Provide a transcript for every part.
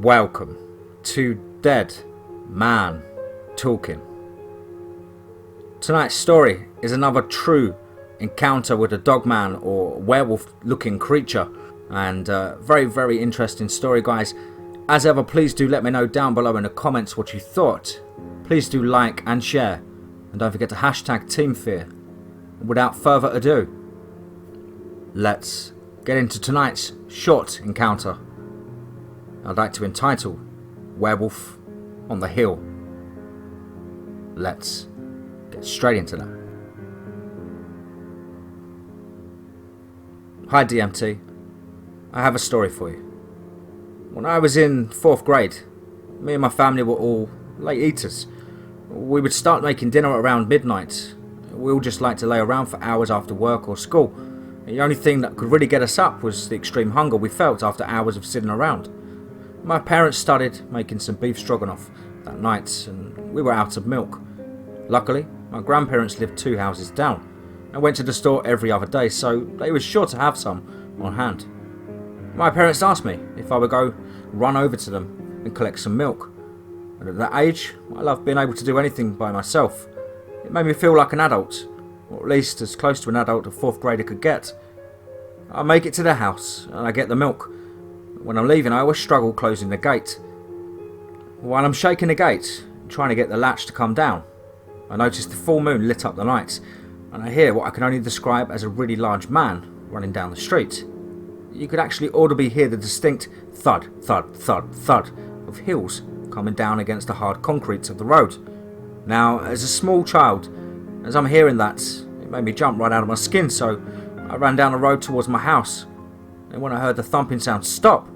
Welcome to Dead Man Talking. Tonight's story is another true encounter with a dogman or werewolf looking creature, and very, very interesting story, guys. As ever, please do let me know down below in the comments what you thought. Please do like and share, and don't forget to hashtag TeamFear. Without further ado, let's get into tonight's short encounter. I'd like to entitle Werewolf on the Hill. Let's get straight into that. Hi DMT, I have a story for you. When I was in 4th grade, me and my family were all late eaters. We would start making dinner around midnight. We all just liked to lay around for hours after work or school. The only thing that could really get us up was the extreme hunger we felt after hours of sitting around. My parents started making some beef stroganoff that night, and we were out of milk. Luckily, my grandparents lived 2 houses down and went to the store every other day, so they were sure to have some on hand. My parents asked me if I would go run over to them and collect some milk. And at that age, I loved being able to do anything by myself. It made me feel like an adult, or at least as close to an adult a 4th grader could get. I make it to their house and I get the milk. When I'm leaving, I always struggle closing the gate. While I'm shaking the gate, trying to get the latch to come down, I notice the full moon lit up the lights, and I hear what I can only describe as a really large man running down the street. You could actually audibly hear the distinct thud, thud, thud, thud of heels coming down against the hard concrete of the road. Now, as a small child, as I'm hearing that, it made me jump right out of my skin, so I ran down the road towards my house. And when I heard the thumping sound stop,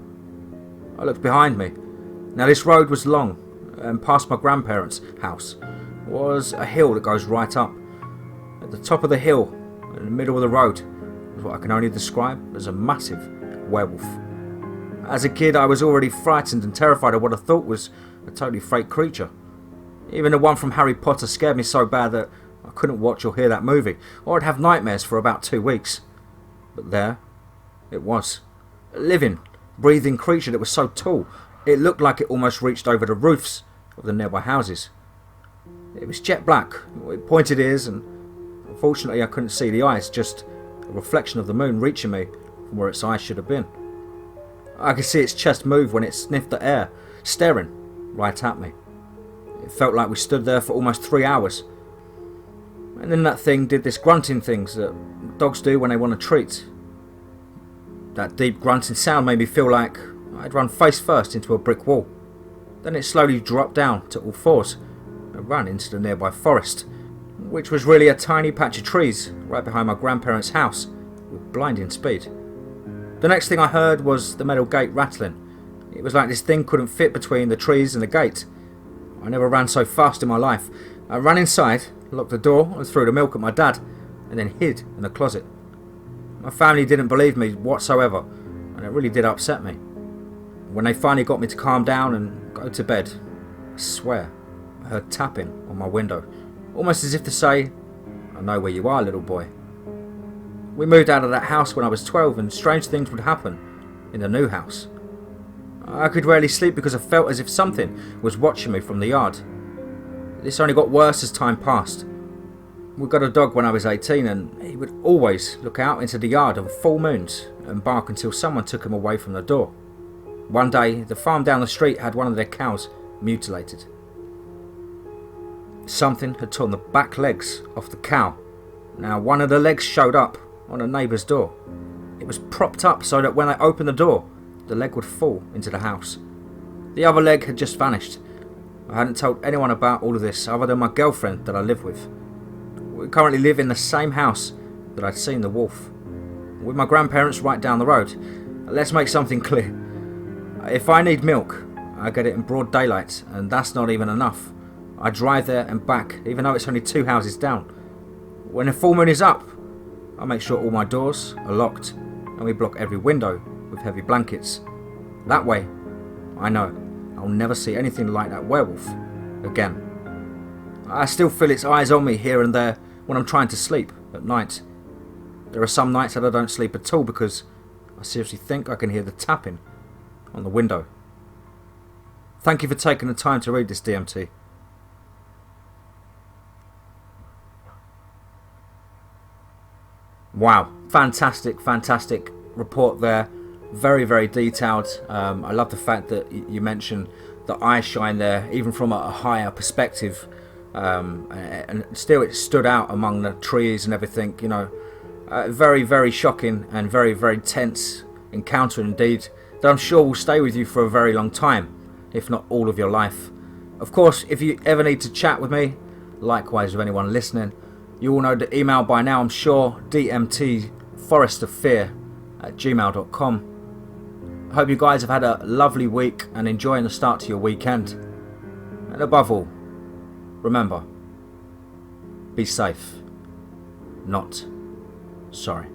I looked behind me. Now this road was long, and past my grandparents' house was a hill that goes right up. At the top of the hill, in the middle of the road, was what I can only describe as a massive werewolf. As a kid, I was already frightened and terrified of what I thought was a totally fake creature. Even the one from Harry Potter scared me so bad that I couldn't watch or hear that movie, or I'd have nightmares for about 2 weeks. But there it was, a living, breathing creature that was so tall, it looked like it almost reached over the roofs of the nearby houses. It was jet black, with pointed ears, and unfortunately I couldn't see the eyes, just a reflection of the moon reaching me from where its eyes should have been. I could see its chest move when it sniffed the air, staring right at me. It felt like we stood there for almost 3 hours. And then that thing did this grunting things that dogs do when they want a treat. That deep grunting sound made me feel like I'd run face first into a brick wall. Then it slowly dropped down to all fours and ran into the nearby forest, which was really a tiny patch of trees right behind my grandparents' house with blinding speed. The next thing I heard was the metal gate rattling. It was like this thing couldn't fit between the trees and the gate. I never ran so fast in my life. I ran inside, locked the door and threw the milk at my dad, and then hid in the closet. My family didn't believe me whatsoever, and it really did upset me. When they finally got me to calm down and go to bed, I swear I heard tapping on my window, almost as if to say, "I know where you are, little boy." We moved out of that house when I was 12, and strange things would happen in the new house. I could rarely sleep because I felt as if something was watching me from the yard. This only got worse as time passed. We got a dog when I was 18, and he would always look out into the yard on full moons and bark until someone took him away from the door. One day, the farm down the street had one of their cows mutilated. Something had torn the back legs off the cow. Now one of the legs showed up on a neighbour's door. It was propped up so that when I opened the door, the leg would fall into the house. The other leg had just vanished. I hadn't told anyone about all of this other than my girlfriend that I live with. We currently live in the same house that I'd seen the wolf, with my grandparents right down the road. Let's make something clear. If I need milk, I get it in broad daylight, and that's not even enough. I drive there and back, even though it's only 2 houses down. When the full moon is up, I make sure all my doors are locked, and we block every window with heavy blankets. That way, I know I'll never see anything like that werewolf again. I still feel its eyes on me here and there when I'm trying to sleep at night. There are some nights that I don't sleep at all because I seriously think I can hear the tapping on the window. Thank you for taking the time to read this, DMT. Wow, fantastic report there. Very, very detailed. I love the fact that you mentioned the eye shine there, even from a higher perspective, and still it stood out among the trees and everything. You know, very, very shocking and very, very tense encounter indeed, that I'm sure will stay with you for a very long time, if not all of your life. Of course, if you ever need to chat with me, likewise with anyone listening, you all know the email by now, I'm sure, dmtforestoffear@gmail.com. I hope you guys have had a lovely week and enjoying the start to your weekend. And above all, remember, be safe, not sorry.